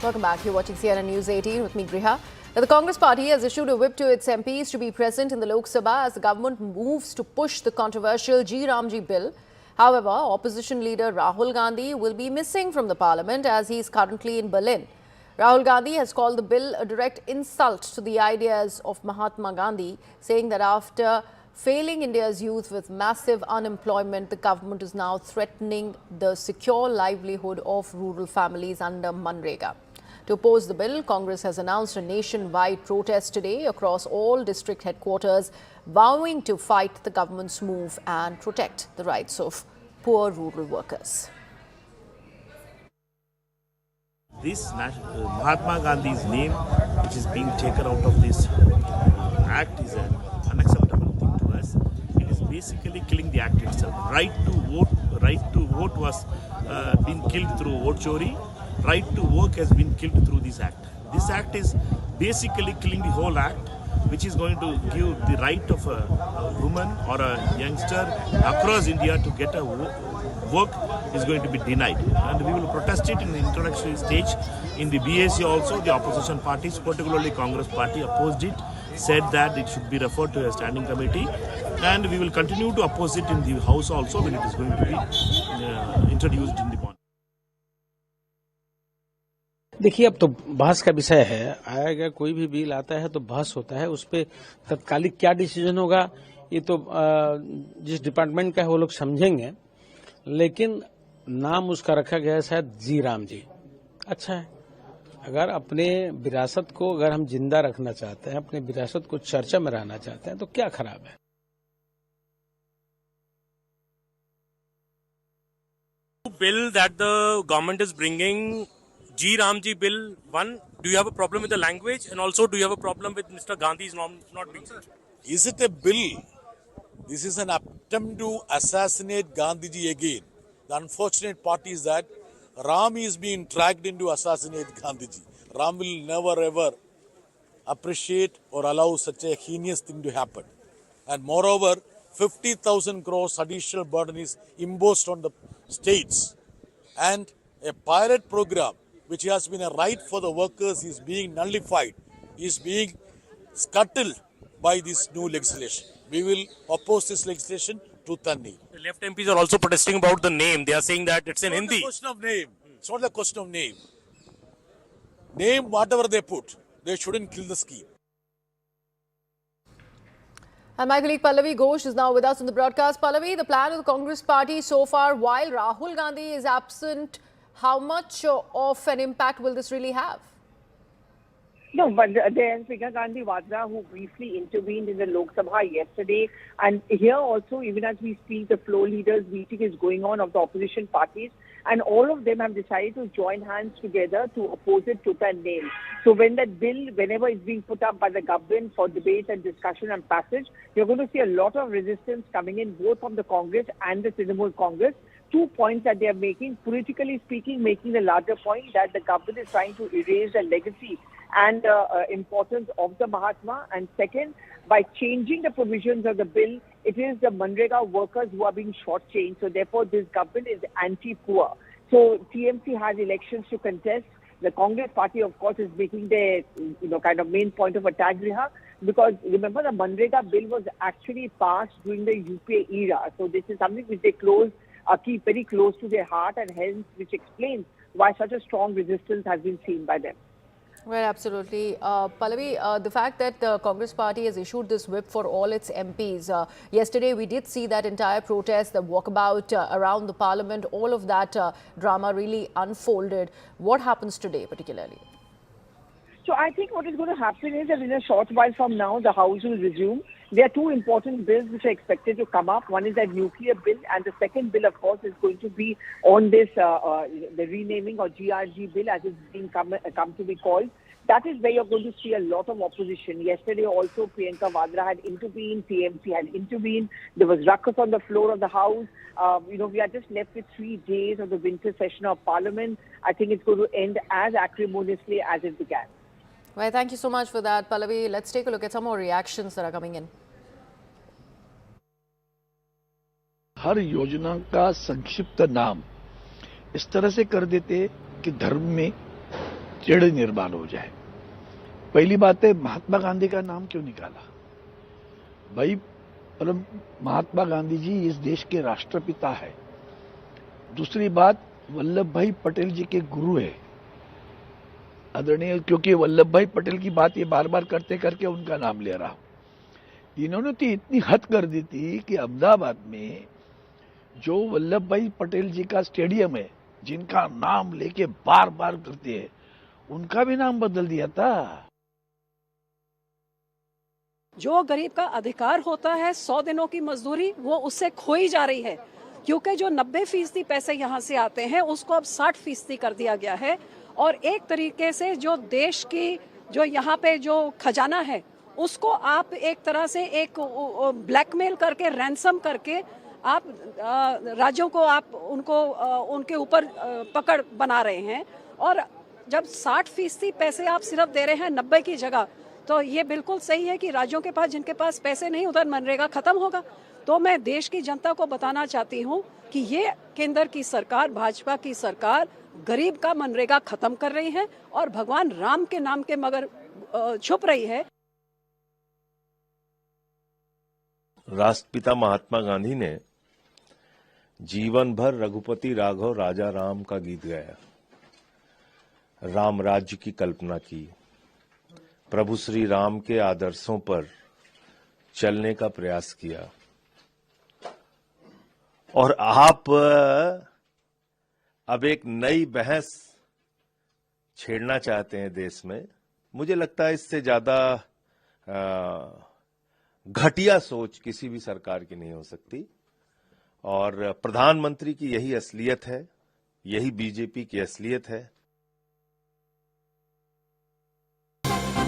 Welcome back. You're watching CNN News 18 with me, Griha. Now, the Congress party has issued a whip to its MPs to be present in the Lok Sabha as the government moves to push the controversial G Ramji bill. However, opposition leader Rahul Gandhi will be missing from the parliament as he is currently in Berlin. Rahul Gandhi has called the bill a direct insult to the ideas of Mahatma Gandhi, saying that after failing India's youth with massive unemployment, the government is now threatening the secure livelihood of rural families under Manrega. To oppose the bill, Congress has announced a nationwide protest today across all district headquarters, vowing to fight the government's move and protect the rights of poor rural workers. This Mahatma Gandhi's name, which is being taken out of this act, is an unacceptable thing to us. It is basically killing the act itself. Right to vote was been killed through vote chori. Right to work has been killed through this act. This act is basically killing the whole act, which is going to give the right of a woman or a youngster across India to get a work is going to be denied. And we will protest it in the introductory stage. In the BAC also, the opposition parties, particularly Congress party, opposed it, said that it should be referred to a standing committee. And we will continue to oppose it in the House also when it is going to be introduced in the bond. देखिए, अब तो बहस का विषय है। आएगा कोई भी बिल आता है तो बहस होता है, उस पर तत्कालिक क्या डिसीजन होगा ये तो जिस डिपार्टमेंट का है वो लोग समझेंगे। लेकिन नाम उसका रखा गया है शायद जी राम जी। अच्छा है, अगर अपने विरासत को अगर हम जिंदा रखना चाहते हैं, अपने विरासत को चर्चा में रहना चाहते हैं तो क्या खराब है। Bill that the government is bringing, G Ramji bill, one, do you have a problem with the language, and also do you have a problem with Mr. Gandhi's not being such? Is it a bill? This is an attempt to assassinate Gandhiji again. The unfortunate part is that Ram is being dragged into assassinate Gandhiji. Ram will never ever appreciate or allow such a heinous thing to happen. And moreover, 50,000 crores additional burden is imposed on the states. And a pilot program which has been a right for the workers is being nullified, is being scuttled by this new legislation. We will oppose this legislation tooth and nail. The left MPs are also protesting about the name. They are saying that it's in Hindi. It's not the question of name. It's not the question of name. Name whatever they put. They shouldn't kill the scheme. And my colleague Pallavi Ghosh is now with us on the broadcast. Pallavi, the plan of the Congress party so far, while Rahul Gandhi is absent, how much of an impact will this really have? No, but there's Priyanka Gandhi Vadra who briefly intervened in the Lok Sabha yesterday. And here also, even as we speak, the floor leaders meeting is going on of the opposition parties. And all of them have decided to join hands together to oppose it tooth and nail. So when that bill, whenever it's being put up by the government for debate and discussion and passage, you're going to see a lot of resistance coming in both from the Congress and the Trinamool Congress. 2 points that they are making, politically speaking, making the larger point that the government is trying to erase the legacy and importance of the Mahatma. And second, by changing the provisions of the bill, it is the Manrega workers who are being shortchanged. So therefore, this government is anti-poor. So TMC has elections to contest. The Congress party, of course, is making their kind of main point of attack, Griha, because remember the Manrega bill was actually passed during the UPA era. So this is something which they keep very close to their heart, and hence which explains why such a strong resistance has been seen by them. Well, absolutely. Pallavi, the fact that the Congress party has issued this whip for all its MPs. Yesterday, we did see that entire protest, the walkabout around the parliament, all of that drama really unfolded. What happens today particularly? So I think what is going to happen is that in a short while from now, the House will resume. There are two important bills which are expected to come up. One is that nuclear bill, and the second bill, of course, is going to be on this, the renaming or GRG bill as it's being come to be called. That is where you're going to see a lot of opposition. Yesterday also, Priyanka Vadra had intervened, TMC had intervened. There was ruckus on the floor of the House. We are just left with 3 days of the winter session of Parliament. I think it's going to end as acrimoniously as it began. Well, thank you so much for that, Pallavi. Let's take a look at some more reactions that are coming in. हर योजना का संक्षिप्त नाम इस तरह से कर देते कि धर्म में चिड़ निर्माण हो जाए। पहली बात है, महात्मा गांधी का नाम क्यों निकाला? भाई, परम महात्मा गांधी जी इस देश के राष्ट्रपिता है। दूसरी बात, वल्लभ भाई पटेल जी के गुरु है आदरणीय, क्योंकि वल्लभ भाई पटेल की बात ये बार बार करते करके उनका नाम ले रहा हूं। इन्होंने तो इतनी हद कर दी थी कि अहमदाबाद में जो वल्लभ भाई पटेल जी का स्टेडियम है, जिनका नाम लेके बार बार करते हैं, उनका भी नाम बदल दिया था। जो गरीब का अधिकार होता है 100 दिनों की मजदूरी, वो उससे खोई जा रही है, क्योंकि जो 90% पैसे यहाँ से आते हैं उसको अब 60% कर दिया गया है। और एक तरीके से जो देश की जो यहाँ पे जो खजाना है उसको आप एक तरह से एक ब्लैकमेल करके, रैंसम करके आप राज्यों को आप उनको उनके ऊपर पकड़ बना रहे हैं। और जब 60% पैसे आप सिर्फ दे रहे हैं 90 की जगह, तो ये बिल्कुल सही है कि राज्यों के पास, जिनके पास पैसे नहीं, उधर मनरेगा खत्म होगा। तो मैं देश की जनता को बताना चाहती हूँ कि ये केंद्र की सरकार, भाजपा की सरकार गरीब का मनरेगा खत्म कर रही है और भगवान राम के नाम के मगर छुप रही है। राष्ट्रपिता महात्मा गांधी ने जीवन भर रघुपति राघव राजा राम का गीत गाया, राम राज्य की कल्पना की, प्रभु श्री राम के आदर्शों पर चलने का प्रयास किया। और आप अब एक नई बहस छेड़ना चाहते हैं देश में। मुझे लगता है इससे ज्यादा घटिया सोच किसी भी सरकार की नहीं हो सकती। और प्रधानमंत्री की यही असलियत है, यही बीजेपी की असलियत है